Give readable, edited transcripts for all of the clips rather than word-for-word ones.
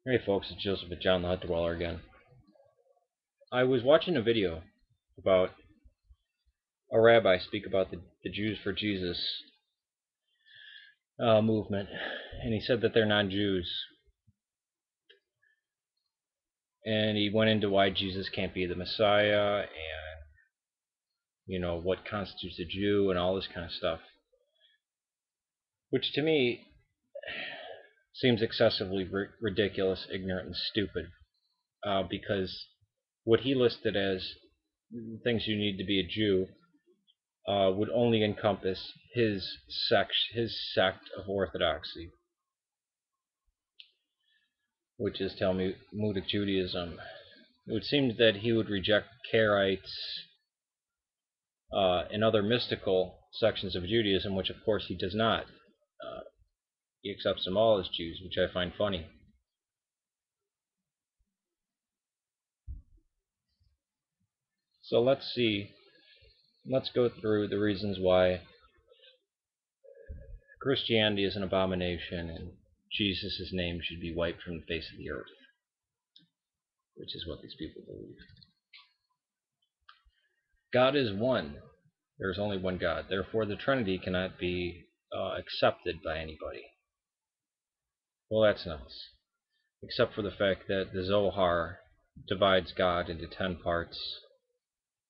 Hey folks, it's Joseph at JohnTheHutDweller again. I was watching a video about a rabbi speak about the Jews for Jesus movement, and he said that they're non-Jews. And he went into why Jesus can't be the Messiah and, what constitutes a Jew and all this kind of stuff. Which to me seems excessively ridiculous, ignorant, and stupid. Because what he listed as things you need to be a Jew would only encompass his sect of orthodoxy, which is Talmudic Judaism. It would seem that he would reject Karaites and other mystical sections of Judaism, which of course he does not. He accepts them all as Jews, which I find funny. So let's go through the reasons why Christianity is an abomination and Jesus' name should be wiped from the face of the earth, which is what these people believe. God is one. There is only one God. Therefore, the Trinity cannot be accepted by anybody. Well, that's nuts. Except for the fact that the Zohar divides God into 10 parts.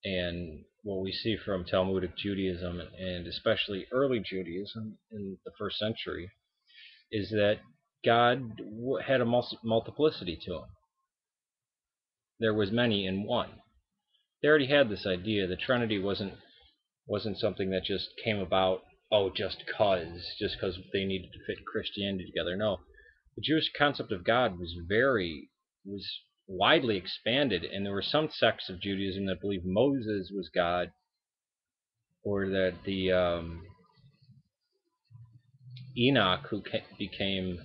And what we see from Talmudic Judaism, and especially early Judaism in the first century, is that God had a multiplicity to him. There was many in one. They already had this idea. The Trinity wasn't something that just came about, just cause they needed to fit Christianity together. No, the Jewish concept of God was widely expanded, and there were some sects of Judaism that believed Moses was God, or that the Enoch, who became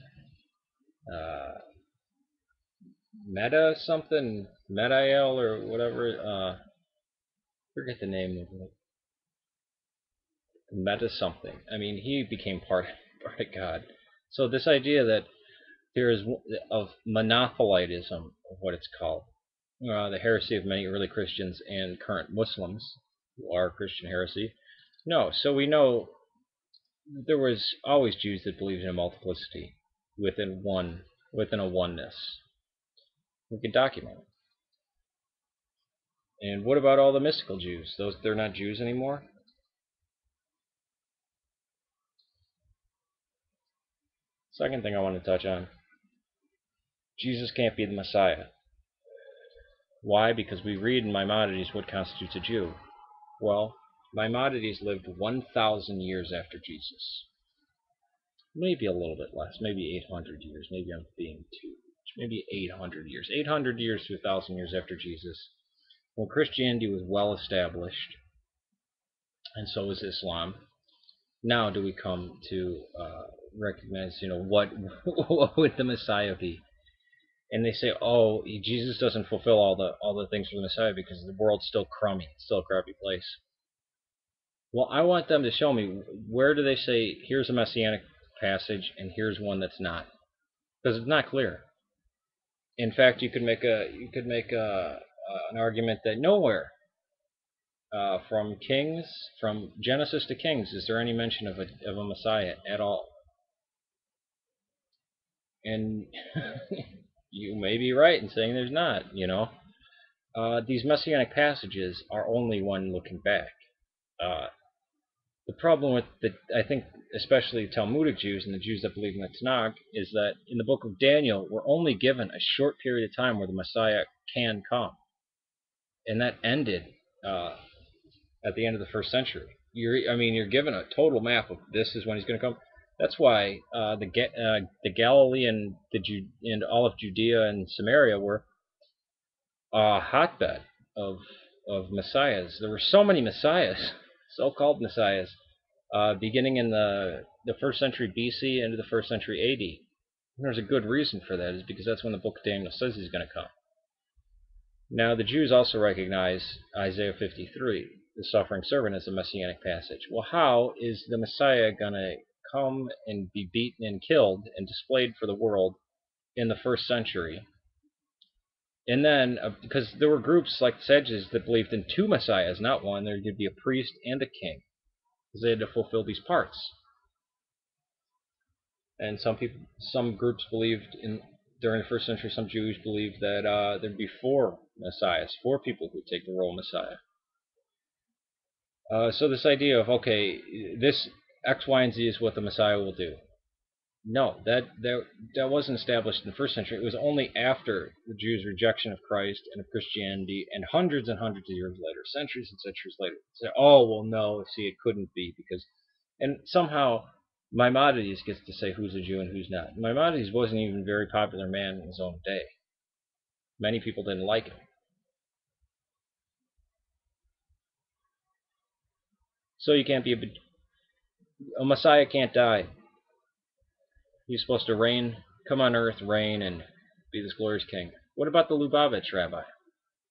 Mediel or whatever, forget the name of it. Meta something. I mean, he became part of God. So this idea that there is of monothelitism, of what it's called, the heresy of many early Christians and current Muslims, who are Christian heresy. No, so we know there was always Jews that believed in a multiplicity within a oneness. We can document it. And what about all the mystical Jews? They're not Jews anymore? Second thing I want to touch on. Jesus can't be the Messiah. Why? Because we read in Maimonides what constitutes a Jew. Well, Maimonides lived 1,000 years after Jesus. Maybe a little bit less, maybe 800 years. Maybe I'm being too much. Maybe 800 years. 800 years to 1,000 years after Jesus, when Christianity was well established, and so was Islam. Now do we come to recognize, what would the Messiah be? And they say, Jesus doesn't fulfill all the things for the Messiah because the world's still crummy, it's still a crappy place. Well, I want them to show me, where do they say here's a messianic passage and here's one that's not? Because it's not clear. In fact, you could make an argument that nowhere from Genesis to Kings is there any mention of a Messiah at all. And you may be right in saying there's not. These messianic passages are only one looking back. The problem with I think, especially Talmudic Jews and the Jews that believe in the Tanakh, is that in the book of Daniel, we're only given a short period of time where the Messiah can come. And that ended at the end of the first century. You're given a total map of this is when he's going to come. That's why the Galilee and all of Judea and Samaria were a hotbed of messiahs. There were so many messiahs, so-called messiahs, beginning in the first century BC into the first century AD. And there's a good reason for that, is because that's when the book of Daniel says he's going to come. Now, the Jews also recognize Isaiah 53, the suffering servant, as a messianic passage. Well, how is the Messiah going to come and be beaten and killed and displayed for the world in the first century. And then, because there were groups like the Sadducees that believed in two messiahs, not one. There could be a priest and a king, because they had to fulfill these parts. And some groups believed during the first century, some Jews believed that there'd be four messiahs, four people who would take the role of messiah. So this idea of, okay, this X, Y, and Z is what the Messiah will do. No, that wasn't established in the first century. It was only after the Jews' rejection of Christ and of Christianity, and hundreds of years later, centuries and centuries later, say, oh, well, no, see, it couldn't be because, and somehow Maimonides gets to say who's a Jew and who's not. Maimonides wasn't even a very popular man in his own day. Many people didn't like him. So you can't be a Messiah can't die. He's supposed to reign, come on earth, reign, and be this glorious king. What about the Lubavitch rabbi?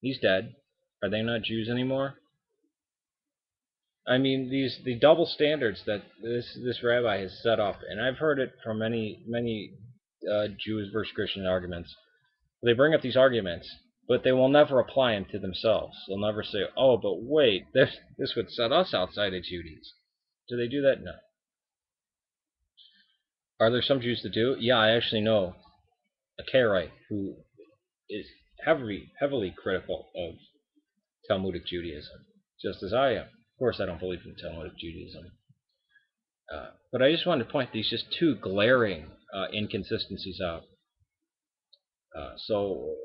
He's dead. Are they not Jews anymore? I mean, the double standards that this rabbi has set up, and I've heard it from many Jews versus Christian arguments. They bring up these arguments, but they will never apply them to themselves. They'll never say, "Oh, but wait, this would set us outside of Judaism." Do they do that? No. Are there some Jews that do? Yeah, I actually know a Karaite who is heavily critical of Talmudic Judaism, just as I am. Of course, I don't believe in Talmudic Judaism. But I just wanted to point these just two glaring inconsistencies out. So,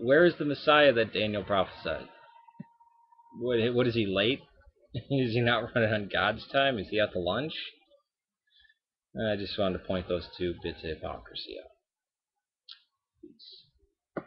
where is the Messiah that Daniel prophesied? What is he, late? Is he not running on God's time? Is he out to lunch? I just wanted to point those two bits of hypocrisy out.